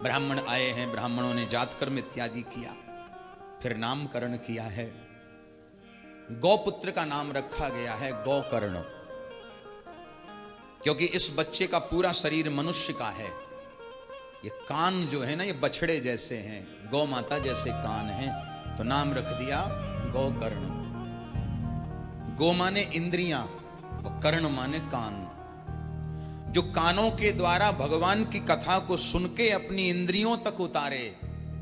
ब्राह्मण आए हैं, ब्राह्मणों ने जात कर्म इत्यादि किया, फिर नामकरण किया है। गौपुत्र का नाम रखा गया है गौकर्ण, क्योंकि इस बच्चे का पूरा शरीर मनुष्य का है। ये कान जो है ना, ये बछड़े जैसे हैं, गौ माता जैसे कान हैं, तो नाम रख दिया गौकर्ण। गो माने इंद्रियां और कर्ण माने कान। जो कानों के द्वारा भगवान की कथा को सुन के अपनी इंद्रियों तक उतारे,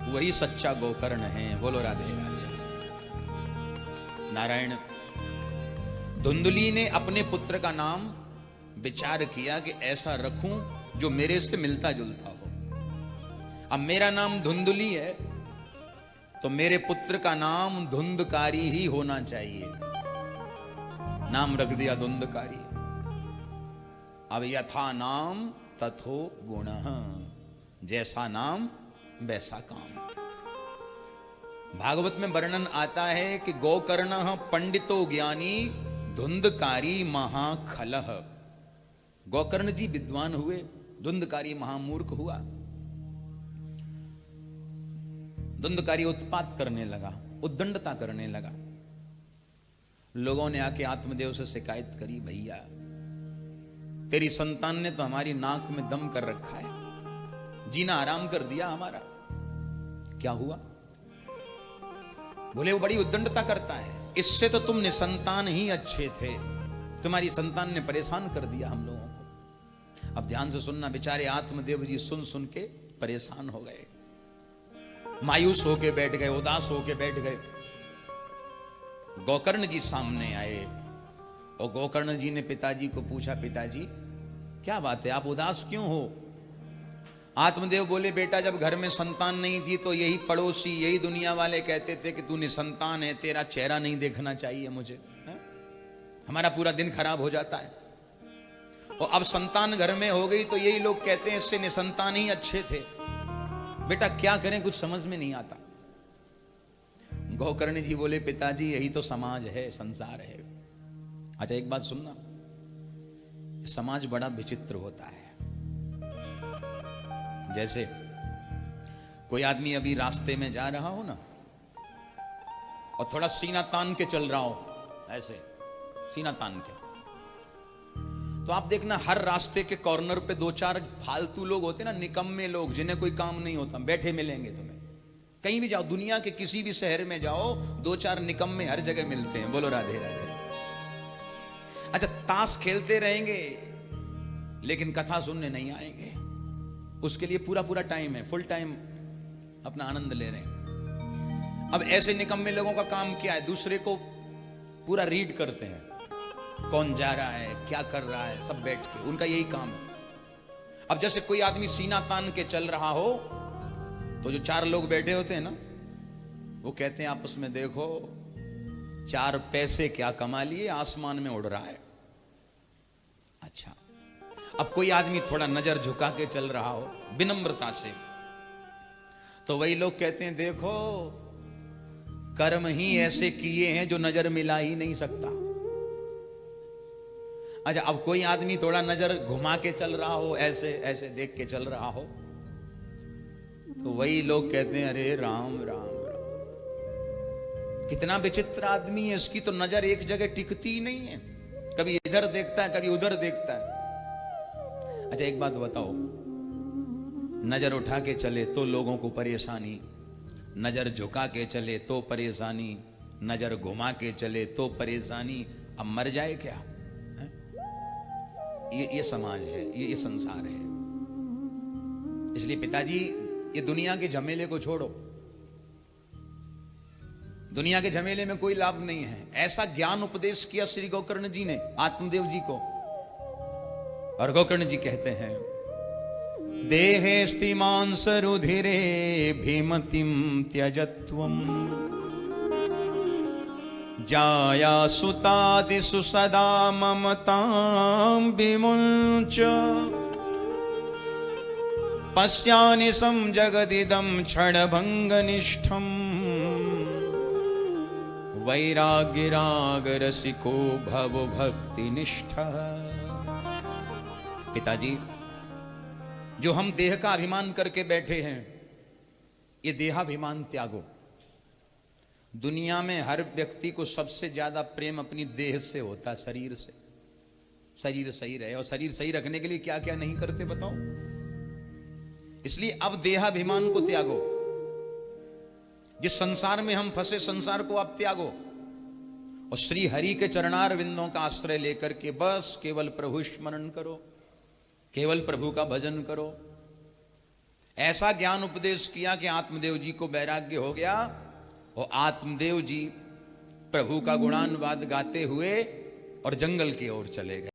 वही सच्चा गोकर्ण है। बोलो राधे राधे। नारायण। धुंधली ने अपने पुत्र का नाम विचार किया कि ऐसा रखूं जो मेरे से मिलता जुलता हो। अब मेरा नाम धुंधली है, तो मेरे पुत्र का नाम धुंधकारी ही होना चाहिए। नाम रख दिया धुंधकारी। अब यथा नाम तथो गुणः, जैसा नाम वैसा काम। भागवत में वर्णन आता है कि गोकर्ण पंडितो ज्ञानी धुंधकारी महाखलः। गोकर्ण जी विद्वान हुए, धुंधकारी महामूर्ख हुआ। धुंधकारी उत्पात करने लगा, उद्दंडता करने लगा। लोगों ने आके आत्मदेव से शिकायत करी, भैया तेरी संतान ने तो हमारी नाक में दम कर रखा है, जीना आराम कर दिया हमारा। क्या हुआ? बोले वो बड़ी उद्दंडता करता है, इससे तो तुम निसंतान ही अच्छे थे, तुम्हारी संतान ने परेशान कर दिया हम लोगों को। अब ध्यान से सुनना, बेचारे आत्मदेव जी सुन सुन के परेशान हो गए, मायूस होके बैठ गए, उदास होके बैठ गए। गोकर्ण जी सामने आए और गोकर्ण जी ने पिताजी को पूछा, पिताजी क्या बात है, आप उदास क्यों हो? आत्मदेव बोले, बेटा जब घर में संतान नहीं थी तो यही पड़ोसी, यही दुनिया वाले कहते थे कि तू निसंतान है, तेरा चेहरा नहीं देखना चाहिए मुझे, है? हमारा पूरा दिन खराब हो जाता है। और अब संतान घर में हो गई तो यही लोग कहते हैं इससे निसंतान ही अच्छे थे। बेटा क्या करें, कुछ समझ में नहीं आता। गोकर्ण जी बोले, पिताजी यही तो समाज है, संसार है। अच्छा एक बात सुनना, समाज बड़ा विचित्र होता है। जैसे कोई आदमी अभी रास्ते में जा रहा हो ना, और थोड़ा सीना तान के चल रहा हो, ऐसे सीना तान के, तो आप देखना हर रास्ते के कॉर्नर पे दो चार फालतू लोग होते ना, निकम्मे लोग, जिन्हें कोई काम नहीं होता, बैठे मिलेंगे तुम्हें। कहीं भी जाओ, दुनिया के किसी भी शहर में जाओ, दो चार निकम्मे हर जगह मिलते हैं। बोलो राधे राधे। अच्छा ताश खेलते रहेंगे लेकिन कथा सुनने नहीं आएंगे, उसके लिए पूरा पूरा टाइम है, फुल टाइम अपना आनंद ले रहे हैं। अब ऐसे निकम्मे लोगों का काम क्या है? दूसरे को पूरा रीड करते हैं, कौन जा रहा है, क्या कर रहा है, सब बैठ के, उनका यही काम है। अब जैसे कोई आदमी सीना तान के चल रहा हो, तो जो चार लोग बैठे होते हैं ना, वो कहते हैं आपस में, देखो 4 पैसे क्या कमा लिए, आसमान में उड़ रहा है। अच्छा अब कोई आदमी थोड़ा नजर झुका के चल रहा हो विनम्रता से, तो वही लोग कहते हैं, देखो कर्म ही ऐसे किए हैं जो नजर मिला ही नहीं सकता। अच्छा अब कोई आदमी थोड़ा नजर घुमा के चल रहा हो, ऐसे ऐसे देख के चल रहा हो, तो वही लोग कहते हैं, अरे राम राम राम, कितना विचित्र आदमी है, इसकी तो नजर एक जगह टिकती ही नहीं है, कभी इधर देखता है कभी उधर देखता है। अच्छा एक बात बताओ, नजर उठा के चले तो लोगों को परेशानी, नजर झुका के चले तो परेशानी, नजर घुमा के चले तो परेशानी, अब मर जाए क्या? ये समाज है, ये संसार है। इसलिए पिताजी ये दुनिया के झमेले को छोड़ो, दुनिया के झमेले में कोई लाभ नहीं है। ऐसा ज्ञान उपदेश किया श्री गोकर्ण जी ने आत्मदेव जी को, और गोकर्ण जी कहते हैं, देहे स्तिमांस रुधिरे भीमतिम त्यजत्वम जाया सुतादिषु सदा ममतां विमुञ्च पश्यानिशं जगदिदं क्षणभङ्गनिष्ठं वैराग्यरागरसिको भव भक्तिनिष्ठः। पिताजी जो हम देह का अभिमान करके बैठे हैं, ये देहाभिमान त्यागो। दुनिया में हर व्यक्ति को सबसे ज्यादा प्रेम अपनी देह से होता है, शरीर से। शरीर सही रहे, और शरीर सही रखने के लिए क्या क्या नहीं करते बताओ। इसलिए अब देहाभिमान को त्यागो। जिस संसार में हम फंसे, संसार को आप त्यागो, और श्री हरि के चरणार विंदों का आश्रय लेकर के बस केवल प्रभु स्मरण करो, केवल प्रभु का भजन करो। ऐसा ज्ञान उपदेश किया कि आत्मदेव जी को वैराग्य हो गया, और आत्मदेव जी प्रभु का गुणानुवाद गाते हुए और जंगल की ओर चले गए।